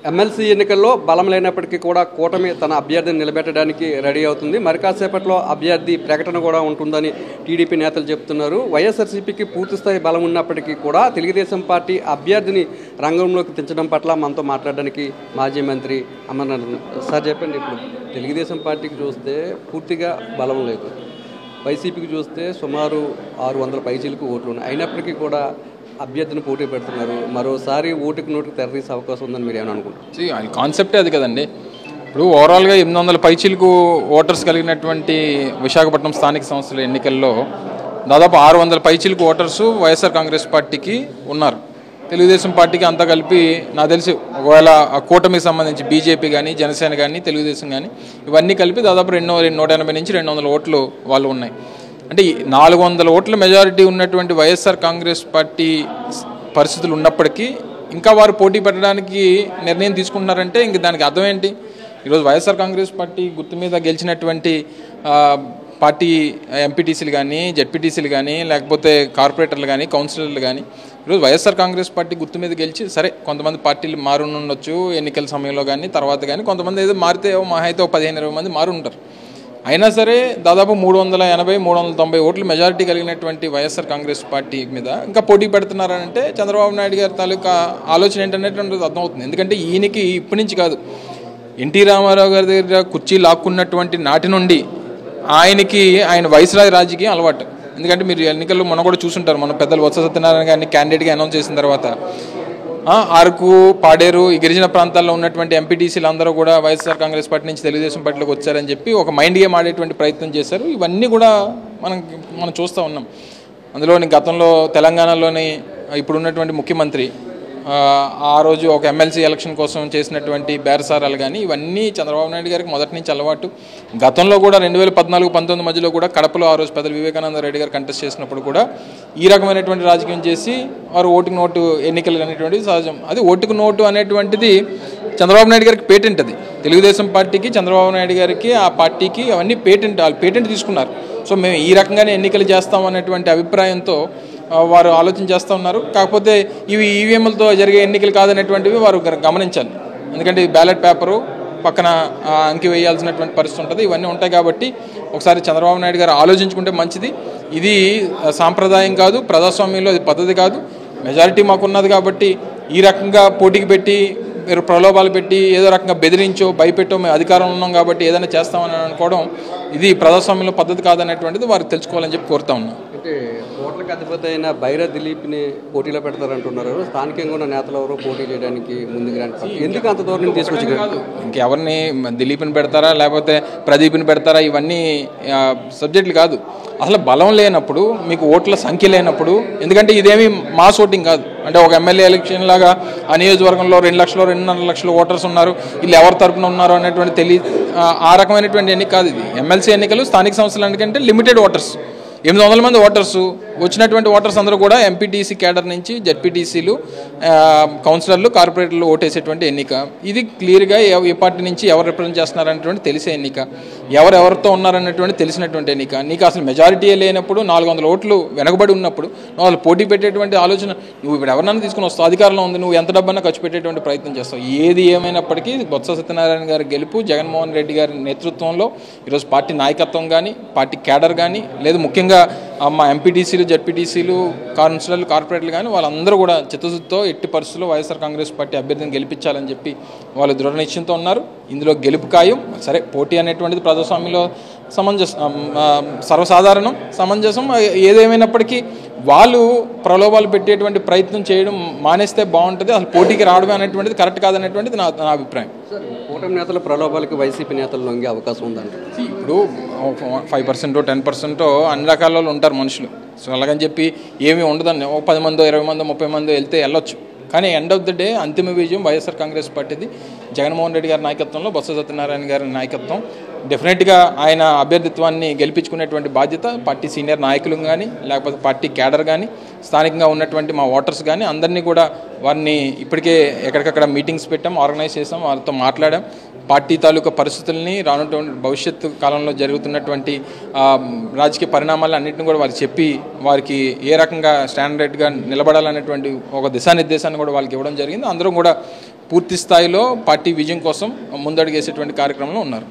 MLC ఎన్నికల్లో బలం లేనప్పటికీ కూడా కూటమి తన అభ్యర్థిని నిలబెట్టడానికి రెడీ అవుతుంది. మరి కాసేపట్లో అభ్యర్థి ప్రకటన కూడా ఉంటుందని టీడీపీ నేతలు చెబుతున్నారు. వైఎస్ఆర్సీపీకి పూర్తిస్థాయి బలం ఉన్నప్పటికీ కూడా తెలుగుదేశం పార్టీ అభ్యర్థిని రంగంలోకి తెచ్చడం పట్ల మనతో మాట్లాడడానికి మాజీ మంత్రి అమర్నాథ్ సార్ చెప్పండి. ఇప్పుడు తెలుగుదేశం పార్టీకి చూస్తే పూర్తిగా బలం లేదు, వైసీపీకి చూస్తే సుమారు 600 పైచీలకు ఓట్లు ఉన్నాయి. అయినప్పటికీ కూడా అభ్యర్థిని పోటీ పెడుతున్నారు. మరోసారి ఓటుకు నోటుకు తెరదీసే అవకాశం ఉందని మీరు ఏమైనా అనుకుంటారు? ఆయన కాన్సెప్టే అది కదండి. ఇప్పుడు ఓవరాల్గా 800 పైచీలకు ఓటర్స్ కలిగినటువంటి విశాఖపట్నం స్థానిక సంస్థల ఎన్నికల్లో దాదాపు 600 పైచీలకు ఓటర్సు వైఎస్ఆర్ కాంగ్రెస్ పార్టీకి ఉన్నారు. తెలుగుదేశం పార్టీకి అంతా కలిపి నాకు తెలిసి ఒకవేళ కూటమికి సంబంధించి బీజేపీ కానీ జనసేన కానీ తెలుగుదేశం కానీ ఇవన్నీ కలిపి దాదాపు 180 నుంచి 200 ఓట్లు వాళ్ళు ఉన్నాయి. అంటే 400 ఓట్ల మెజారిటీ ఉన్నటువంటి వైఎస్ఆర్ కాంగ్రెస్ పార్టీ పరిస్థితులు ఉన్నప్పటికీ ఇంకా వారు పోటీ పెట్టడానికి నిర్ణయం తీసుకుంటున్నారంటే ఇంక దానికి అర్థం ఏంటి? ఈరోజు వైఎస్ఆర్ కాంగ్రెస్ పార్టీ గుర్తు మీద గెలిచినటువంటి పార్టీ ఎంపీటీసీలు కానీ జెడ్పీటీసీలు కానీ లేకపోతే కార్పొరేటర్లు కానీ కౌన్సిలర్లు కానీ ఈరోజు వైఎస్ఆర్ కాంగ్రెస్ పార్టీ గుర్తు మీద గెలిచి సరే కొంతమంది పార్టీలు మారుండొచ్చు ఎన్నికల సమయంలో కానీ తర్వాత కానీ కొంతమంది ఏదో మారితే మహా అయితే 15-20 మంది మారుంటారు. అయినా సరే దాదాపు 380-390 ఓట్లు మెజారిటీ కలిగినటువంటి వైఎస్ఆర్ కాంగ్రెస్ పార్టీ మీద ఇంకా పోటీ పెడుతున్నారంటే చంద్రబాబు నాయుడు గారి తాలూకా ఆలోచన ఏంటనేటువంటిది అర్థమవుతుంది. ఎందుకంటే ఈయనకి ఇప్పటి నుంచి కాదు, ఎన్టీ రామారావు గారి దగ్గర కుర్చీ లాక్కున్నటువంటి నాటి నుండి ఆయన వైస్రాయ్ రాజకీయం అలవాటు. ఎందుకంటే మీరు ఎన్నికల్లో మొన్న కూడా చూసుంటారు, మన పెద్దలు బొత్స సత్యనారాయణ గారిని క్యాండిడేట్గా అనౌన్స్ చేసిన తర్వాత అరకు పాడేరు ఈ గిరిజన ప్రాంతాల్లో ఉన్నటువంటి ఎంపీటీసీలు అందరూ కూడా వైఎస్ఆర్ కాంగ్రెస్ పార్టీ నుంచి తెలుగుదేశం పార్టీలోకి వచ్చారని చెప్పి ఒక మైండ్ గేమ్ ఆడేటువంటి ప్రయత్నం చేశారు. ఇవన్నీ కూడా మనం చూస్తూ ఉన్నాం. అందులోని గతంలో తెలంగాణలోని ఇప్పుడున్నటువంటి ముఖ్యమంత్రి ఆ రోజు ఒక ఎమ్మెల్సీ ఎలక్షన్ కోసం చేసినటువంటి బేరసారాలు కానీ ఇవన్నీ చంద్రబాబు నాయుడు గారికి మొదటి నుంచి అలవాటు. గతంలో కూడా 2014-19 మధ్యలో కూడా కడపలో ఆ రోజు పెద్దలు వివేకానంద రెడ్డి గారు కంటెస్ట్ చేసినప్పుడు కూడా ఈ రకమైనటువంటి రాజకీయం చేసి వారు ఓటుకు నోటు ఎన్నికలు అనేటువంటిది సహజం. అది ఓటుకు నోటు అనేటువంటిది చంద్రబాబు నాయుడు గారికి పేటెంట్. అది తెలుగుదేశం పార్టీకి చంద్రబాబు నాయుడు గారికి ఆ పార్టీకి అవన్నీ వాళ్ళు పేటెంట్ తీసుకున్నారు. సో మేము ఈ రకంగానే ఎన్నికలు చేస్తాం అనేటువంటి అభిప్రాయంతో వారు ఆలోచన చేస్తూ ఉన్నారు. కాకపోతే ఇవి ఈవీఎంలతో జరిగే ఎన్నికలు కాదనేటువంటివి వారు గమనించాలి. ఎందుకంటే బ్యాలెట్ పేపరు పక్కన అంకి వేయాల్సినటువంటి పరిస్థితి ఉంటుంది. ఇవన్నీ ఉంటాయి కాబట్టి ఒకసారి చంద్రబాబు నాయుడు గారు ఆలోచించుకుంటే మంచిది. ఇది సాంప్రదాయం కాదు, ప్రజాస్వామ్యంలో ఇది పద్ధతి కాదు. మెజారిటీ మాకున్నది కాబట్టి ఈ రకంగా పోటీకి పెట్టి మీరు ప్రలోభాలు పెట్టి ఏదో రకంగా బెదిరించో భయపెట్టో మేము అధికారంలో ఉన్నాం కాబట్టి ఏదైనా చేస్తామని అనుకోవడం ఇది ప్రజాస్వామ్యంలో పద్ధతి కాదనేటువంటిది వారు తెలుసుకోవాలని చెప్పి కోరుతా ఉన్నాం. అంటే ఓట్లకు అధిపతి అయిన బైరా దిలీప్ని పోటీలో పెడతారంటున్నారు. స్థానికంగా ఉన్న నేతలు ఎవరు పోటీ చేయడానికి ముందుకు రండి, ఎందుకు అంత దూరం తీసుకొచ్చి ఇంకెవరిని దిలీప్ని పెడతారా లేకపోతే ప్రదీప్ని పెడతారా ఇవన్నీ సబ్జెక్టులు కాదు. అసలు బలం లేనప్పుడు మీకు ఓట్ల సంఖ్య లేనప్పుడు, ఎందుకంటే ఇదేమీ మాస్ ఓటింగ్ కాదు. అంటే ఒక ఎమ్మెల్యే ఎలక్షన్ లాగా ఆ నియోజకవర్గంలో 2 లక్షలు 2.5 లక్షల ఓటర్స్ ఉన్నారు, వీళ్ళు ఎవరి తరపున ఉన్నారు అనేటువంటి ఆ రకమైనటువంటి ఎన్నిక కాదు ఇది. ఎమ్మెల్సీ ఎన్నికలు స్థానిక సంస్థలు ఎందుకంటే లిమిటెడ్ ఓటర్స్, 800 మంది ఓటర్సు వచ్చినటువంటి ఓటర్స్ అందరూ కూడా ఎంపీటీసీ క్యాడర్ నుంచి జెడ్పీటీసీలు కౌన్సిలర్లు కార్పొరేటర్లు ఓటేసేటువంటి ఎన్నిక. ఇది క్లియర్గా ఏ పార్టీ నుంచి ఎవరు రిప్రజెంట్ చేస్తున్నారనేటువంటి తెలిసే ఎన్నిక, ఎవరెవరితో ఉన్నారనేటువంటి తెలిసినటువంటి ఎన్నిక. నీకు అసలు మెజారిటీయే లేనప్పుడు 400 ఓట్లు వెనకబడి ఉన్నప్పుడు నువ్వు వాళ్ళు పోటీ పెట్టేటువంటి ఆలోచన, నువ్వు ఇప్పుడు ఎవరినైనా తీసుకుని వస్తావు, అధికారంలో ఉంది, నువ్వు ఎంత డబ్బన్నా ఖర్చు పెట్టేటువంటి ప్రయత్నం చేస్తావు. ఏది ఏమైనప్పటికీ బొత్స సత్యనారాయణ గారి గెలుపు, జగన్మోహన్ రెడ్డి గారి నేతృత్వంలో ఈరోజు పార్టీ నాయకత్వం కానీ పార్టీ క్యాడర్ కానీ లేదు ముఖ్యంగా మా ఎంపీటీసీలు జెడ్పీటీసీలు కౌన్సిలర్లు కార్పొరేటర్లు కానీ వాళ్ళందరూ కూడా చిత్తశుద్ధితో ఎట్టి పరిస్థితుల్లో వైఎస్ఆర్ కాంగ్రెస్ పార్టీ అభ్యర్థిని గెలిపించాలని చెప్పి వాళ్ళు దృఢ నిశ్చయంతో ఉన్నారు. ఇందులో గెలుపు ఖాయం. సరే పోటీ అనేటువంటిది ప్రజాస్వామ్యంలో సర్వసాధారణం, సమంజసం. ఏదేమైనప్పటికీ వాళ్ళు ప్రలోభాలు పెట్టేటువంటి ప్రయత్నం చేయడం మానేస్తే బాగుంటుంది. అసలు పోటీకి రావడమే అనేటువంటిది కరెక్ట్ కాదనేటువంటిది నా అభిప్రాయం. కూటమి నేతల ప్రలోభాలకి వైసీపీ నేతలు లొంగే అవకాశం ఉందండి. ఇప్పుడు 5% 10% అన్ని రకాల వాళ్ళు ఉంటారు మనుషులు. సో అలాగని చెప్పి ఏమీ ఉండదండి. 10 మందో 20 మందో 30 మందో వెళ్తే వెళ్ళొచ్చు. కానీ ఎండ్ ఆఫ్ ద డే అంతిమ విజయం వైఎస్ఆర్ కాంగ్రెస్ పార్టీది. జగన్మోహన్ రెడ్డి గారి నాయకత్వంలో బొత్స సత్యనారాయణ గారి నాయకత్వం. డెఫినెట్గా ఆయన అభ్యర్థిత్వాన్ని గెలిపించుకునేటువంటి బాధ్యత పార్టీ సీనియర్ నాయకులు కానీ లేకపోతే పార్టీ క్యాడర్ కానీ స్థానికంగా ఉన్నటువంటి మా ఓటర్స్ కానీ అందరినీ కూడా వారిని ఇప్పటికే ఎక్కడికక్కడ మీటింగ్స్ పెట్టాం, ఆర్గనైజ్ చేసాం, వారితో మాట్లాడాం. పార్టీ తాలూకా పరిస్థితుల్ని రానున్నటువంటి భవిష్యత్తు కాలంలో జరుగుతున్నటువంటి రాజకీయ పరిణామాలు అన్నింటిని కూడా వారికి చెప్పి వారికి ఏ రకంగా స్టాండర్డ్గా నిలబడాలనేటువంటి ఒక దిశానిర్దేశాన్ని కూడా వాళ్ళకి ఇవ్వడం జరిగింది. అందరం కూడా పూర్తి స్థాయిలో పార్టీ విజయం కోసం ముందడుగేసేటువంటి కార్యక్రమంలో ఉన్నారు.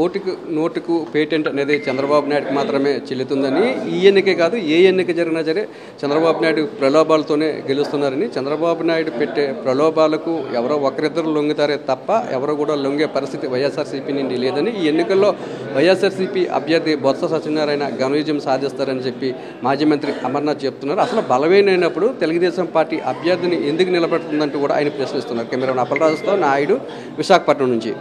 ఓటుకు నోటుకు పేటెంట్ అనేది చంద్రబాబు నాయుడుకి మాత్రమే చెల్లుతుందని, ఈ ఎన్నికే కాదు ఏ ఎన్నిక జరిగినా సరే చంద్రబాబు నాయుడు ప్రలోభాలతోనే గెలుస్తున్నారని, చంద్రబాబు నాయుడు పెట్టే ప్రలోభాలకు ఎవరో ఒకరిద్దరు లొంగుతారే తప్ప ఎవరో కూడా లొంగే పరిస్థితి వైఎస్ఆర్సీపీ నుండి లేదని, ఈ ఎన్నికల్లో వైఎస్ఆర్సీపీ అభ్యర్థి బొత్స సత్యనారాయణ ఘన విజయం సాధిస్తారని చెప్పి మాజీ మంత్రి అమర్నాథ్ చెప్తున్నారు. అసలు బలమైనప్పుడు తెలుగుదేశం పార్టీ అభ్యర్థిని ఎందుకు నిలబెడుతుందంటూ కూడా ఆయన ప్రశ్నిస్తున్నారు. కెమెరా అప్పలరాజుతో నాయుడు, విశాఖపట్నం నుంచి.